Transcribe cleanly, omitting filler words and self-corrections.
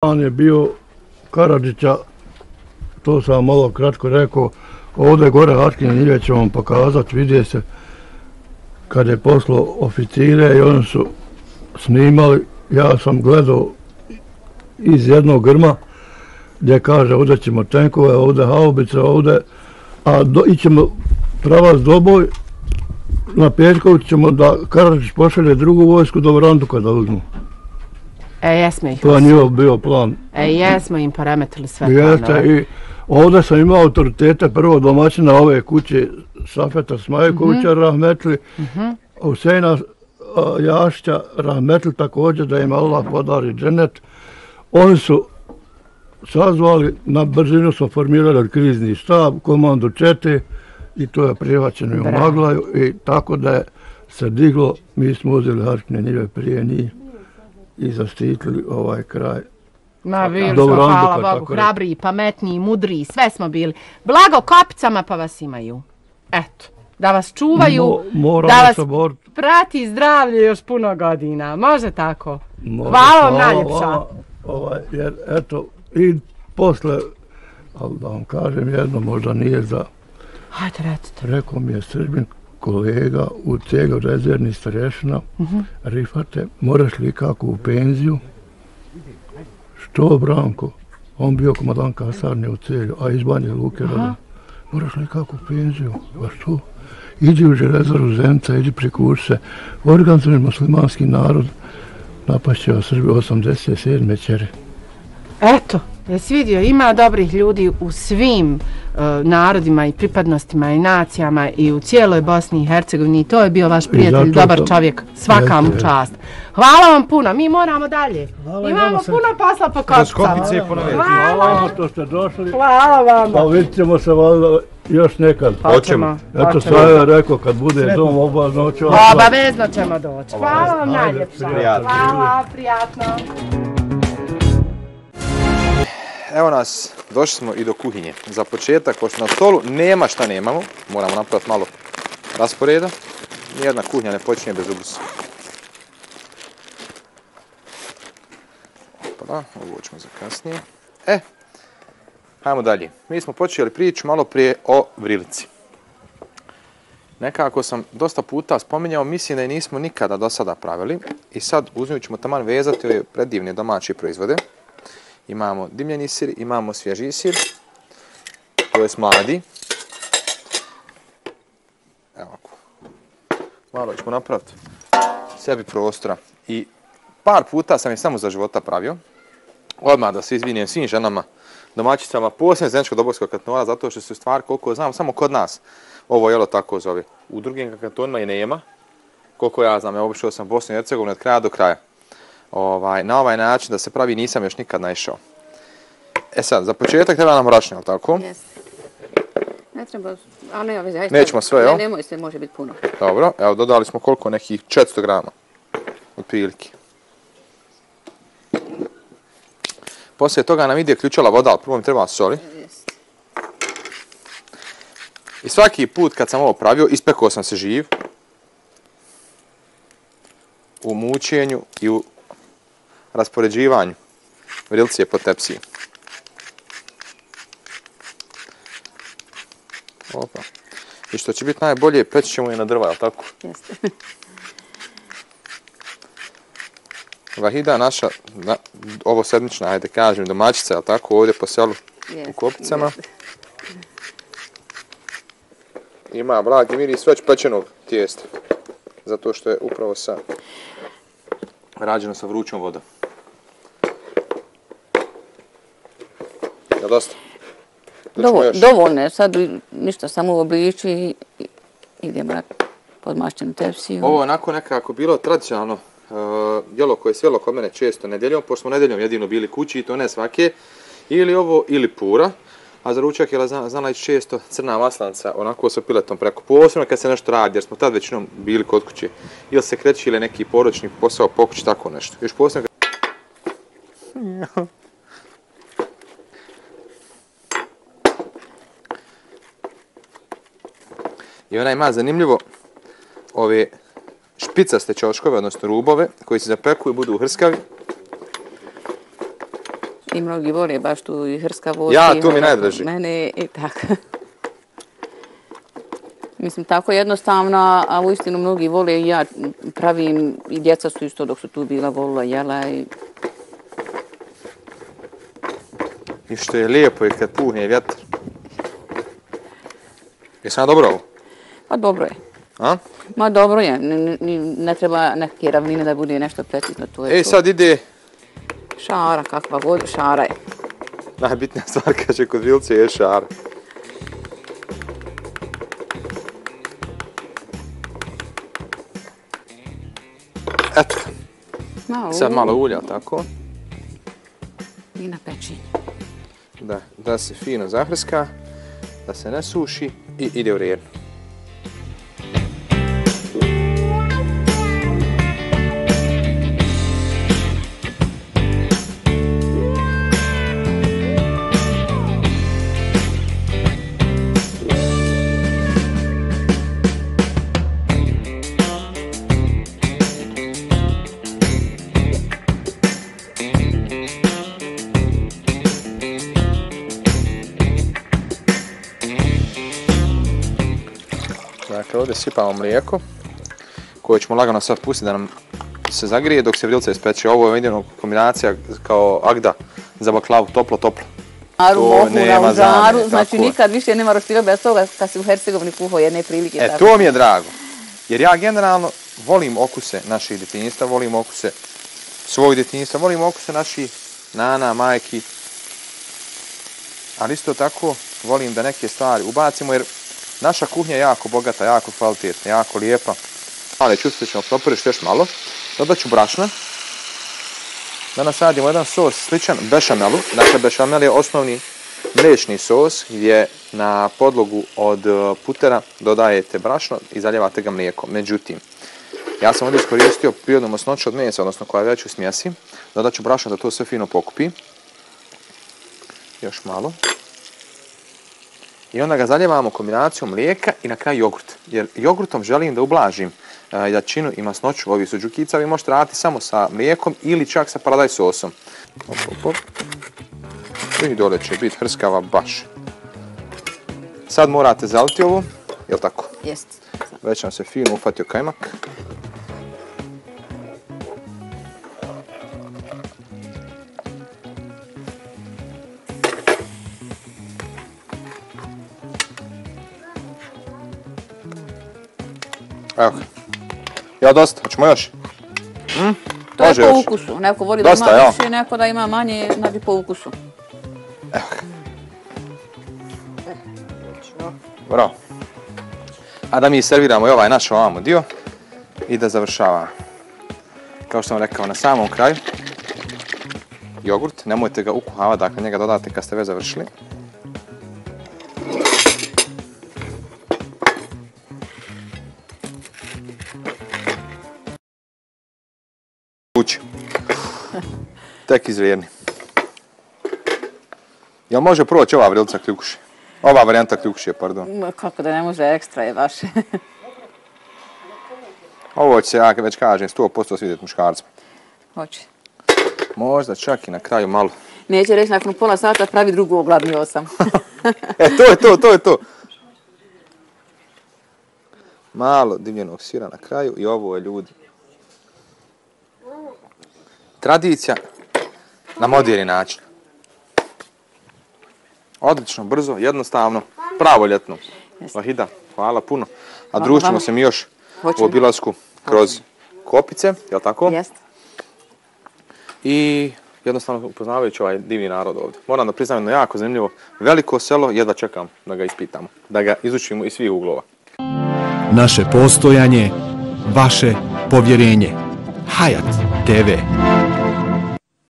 On je bio Karadžića, to sam malo kratko rekao, ovdje gore Haškine Njive ću vam pokazati, vidje se kad je poslao oficire i oni su snimali, ja sam gledao iz jednog grma gdje kaže ovdje ćemo tenkove, ovdje haubice, ovdje, a ićemo pravac Doboj, na Pjećković ćemo da Karadžić pošalje drugu vojsku do Vranduka da uzmu. Jesmo ih. To je njihov bio plan. Jesmo im poremetili sve. Jeste, i ovdje sam imao autoritete prvo domaćina ove kuće Safeta Smajkovića rahmetli, Huseina Jašića rahmetli također da im Allah podari dženet. Oni su sazvali, na brzinu smo formirali krizni štab, komandu čete i to je prihvaćeno i u Maglaju i tako da je se diglo, mi smo uzeli Haškine Njive prije njih i zaštitili ovaj kraj. Ma bili smo, hvala Bogu, hrabriji, pametniji, mudriji, sve smo bili. Blago kopicama pa vas imaju. Eto, da vas čuvaju, da vas prati zdravlje još puno godina. Može tako? Hvala vam najljepša. Jer eto, i posle, ali da vam kažem jedno, možda nije za... Hajde, recite. Rekao mi je Srbin kolega u Cegov rezervni starešina, Rifate, moraš li kako u penziju? Što, Branko? On bio komadant kasarne u Celju, a iz Banje Luke rada. Moraš li kako u penziju? Pa što? Iđi u železaru Zemca, iđi prikuši se. Organizovan muslimanski narod napašćeva Srbiju 87. čere. Eto, jesi vidio, ima dobrih ljudi u svim narodima i pripadnostima i nacijama i u cijeloj Bosni i Hercegovini. To je bio vaš prijatelj, dobar čovjek. Svaka mu čast. Hvala vam puno, mi moramo dalje. Imamo puno posla po kopicama. Hvala što ste došli. Hvala vam. Pa vidit ćemo se valjda još nekad. Hoćemo. Eto sve je rekao, kad bude dom obavezno ćemo. Obavezno ćemo doći. Hvala vam najljepša. Hvala, prijatno. Evo nas, došli smo i do kuhinje. Za početak, pošto na stolu nema šta nemamo, moramo napraviti malo rasporeda. Nijedna kuhinja ne počinje bez ubusa. Pa da, ovo ćemo za kasnije. Hajmo dalje. Mi smo počeli priču malo prije o vrilici. Nekako sam dosta puta spominjao, mislim da je nismo nikada do sada pravili. I sad uz nju ćemo taman vezati ove predivne domaće proizvode. Imamo dimljeni sir, imamo svježi sir, to je mladi. Evo ovako. Malo ćemo napraviti sebi prostora. I par puta sam je samo za života pravio. Odmah da se izvinim svim ženama, domaćicama, posebno Zeničko-Dobojskog kantona, zato što se u stvari, koliko znam, samo kod nas ovo jelo tako zove. U drugim kantonima i nema. Koliko ja znam, obišao sam Bosnu i Hercegovinu od kraja do kraja. Na ovaj način da se pravi nisam još nikad naišao. Sad, za početak treba nam brašno, ali tako? Jeste. Ne treba, a ne, zaista. Nećemo sve, jel? Nemoj se, može biti puno. Dobro, evo dodali smo koliko, nekih 400 grama. Otprilike. Poslije toga nam ide ključala voda, ali prvo mi treba soli. Jeste. I svaki put kad sam ovo pravio, ispekao sam se živ. U mučenju i u raspoređivanju vrilice po tepsiji. Opa. I što će biti najbolje, peći ćemo je na drva, jel' tako? Jeste. Vahida naša, ovo sedmična, hajde kažem, domaćica, jel' tako, ovdje po selu u Kopicama. Jeste. Ima blagi miris već pečenog tijesta. Zato što je upravo rađeno sa vrućom vodom. Jel' dosta? Dovoljno je, sad ništa, samo u obliču i idemo na podmašćenu tepsiju. Ovo je onako nekako bilo tradicionalno jelo koje je svjelo kod mene često nedeljom, pošto smo nedeljom jedino bili kući i to ne svake, ili ovo ili pura, a za ručak je znala ići često crna maslanca, onako sa piletom preko, posebno kad se nešto radi, jer smo tad većinom bili kod kuće, ili se kreći ili neki poročni posao po kući, tako nešto. Još posebno I ona ima zanimljivo ove špicaste ćoškove, odnosno rubove, koji se zapeku i budu hrskavi. I mnogi vole baš tu i hrska voće. Ja, to mi najdraži. Mene i tako. Mislim, tako jednostavno, a uistinu mnogi vole i ja pravim, i djeca su isto dok su tu bila volila, jela i... I što je lijepo je kad puhne vjetar. Jesam ja dobro ovo? Pa dobro je. A? Ma dobro je, ne treba neke ravnine da bude nešto precizno. To je to. Sad ide... Šara, kakva god, šara je. Najbitnija stvar kaže kod vilce je šara. Eto. Sad malo ulja, tako. I na pečenje. Da se fino zahrska, da se ne suši i ide u redu. Dakle, ovdje sipamo mlijeko koje ćemo lagano sad pustiti da nam se zagrije dok se vrilca ispeče. Ovo je jedino kombinacija kao agda za baklavu, toplo. To nema zamjene. Znači nikad više nema roštira bez toga kad se u Hercegovini kuhao jedne prilike. To mi je drago. Jer ja generalno volim okuse naših djetinjstva, volim okuse svog djetinjstva, volim okuse naših nana, majki. Ali isto tako volim da neke stvari ubacimo jer naša kuhnja je jako bogata, jako kvalitetna, jako lijepa. Ali čusto ćemo proporišti još malo. Dodat ću brašna. Danas radimo jedan sos sličan bešamelu. Dakle, bešamel je osnovni mliječni sos gdje na podlogu od putera dodajete brašno i zaljevate ga mlijekom. Međutim, ja sam ovdje iskoristio prirodnu masnoću od mesa, odnosno koja je već u smjesi. Dodat ću brašno da to sve fino pokupi. Još malo. I onda ga zaljevamo kombinacijom mlijeka i na kraju jogurt. Jer jogurtom želim da ublažim jačinu i masnoću ovih suđukica. Vi možete raditi samo sa mlijekom ili čak sa paradajz sosom. I dole će biti hrskava baš. Sad morate zaliti ovo, jel tako? Jest. Već nam se fino ufatio kajmak. Evo ga. Ja dosta, hoćemo još? To je po ukusu. Neko voli da ima više, neko da ima manje, znači po ukusu. Evo ga. Bravo. A da mi serviramo i ovaj naš ovamo dio i da završavamo. Kao što sam rekao, na samom kraju jogurt, nemojte ga ukuhavati, dakle njega dodate kad ste već završili. Tek izvjerni. Jel može proći ova vrilca kljukuši? Ova varijanta kljukuši, pardon. Kako da ne može, ekstra je baš. Ovo će se, ja već kažem, 100% svidjeti muškarcima. Hoće. Možda čak i na kraju malo. Neće reći nakon pola sata pravi drugu ogladnio sam. To je to. Malo dimljenog sira na kraju i ovo je, ljudi, tradicija na moderni način. Odlično, brzo, jednostavno, pravoljetno. Vahida, hvala puno. A družimo se mi još u obilasku kroz Kopice, jel' tako? Jest. I jednostavno upoznavajući ovaj divni narod ovdje. Moram da priznam jedno jako zanimljivo, veliko selo, jedva čekam da ga ispitamo, da ga izučimo iz svih uglova. Naše postojanje, vaše povjerenje. Hayat TV.